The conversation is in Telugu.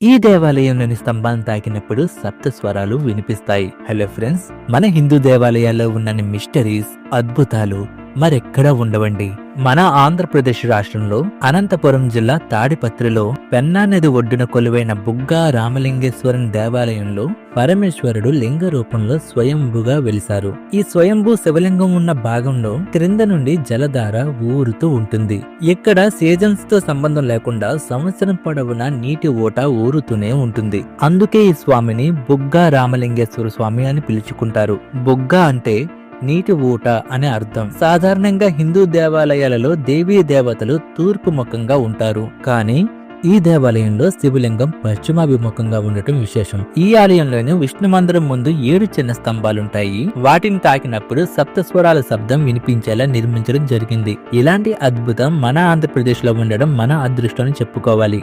ఈ దేవాలయంలోని స్తంభాన్ని తాకినప్పుడు సప్త స్వరాలు వినిపిస్తాయి. హలో ఫ్రెండ్స్, మన హిందూ దేవాలయాల్లో ఉన్న మిస్టరీస్, అద్భుతాలు మరెక్కడా ఉండవండి. మన ఆంధ్రప్రదేశ్ రాష్ట్రంలో అనంతపురం జిల్లా తాడిపత్రిలో పెన్నా నది ఒడ్డున కొలువైన బుగ్గా రామలింగేశ్వరం దేవాలయంలో పరమేశ్వరుడు లింగ రూపంలో స్వయంభుగా వెలిశారు. ఈ స్వయంభూ శివలింగం ఉన్న భాగంలో క్రింద నుండి జలధార ఊరుతూ ఉంటుంది. ఇక్కడ సీజన్స్ తో సంబంధం లేకుండా సంవత్సరం పొడవునా నీటి ఓట ఊరుతూనే ఉంటుంది. అందుకే ఈ స్వామిని బుగ్గా రామలింగేశ్వర స్వామి అని పిలుచుకుంటారు. బుగ్గా అంటే నీటి ఊట అనే అర్థం. సాధారణంగా హిందూ దేవాలయాలలో దేవీ దేవతలు తూర్పు ముఖంగా ఉంటారు. కానీ ఈ దేవాలయంలో శివలింగం పశ్చిమాభిముఖంగా ఉండటం విశేషం. ఈ ఆలయంలోని విష్ణు మందిరం ముందు 7 చిన్న స్తంభాలుంటాయి. వాటిని తాకినప్పుడు సప్తస్వరాల శబ్దం వినిపించేలా నిర్మించడం జరిగింది. ఇలాంటి అద్భుతం మన ఆంధ్రప్రదేశ్ లో ఉండడం మన అదృష్టం అని చెప్పుకోవాలి.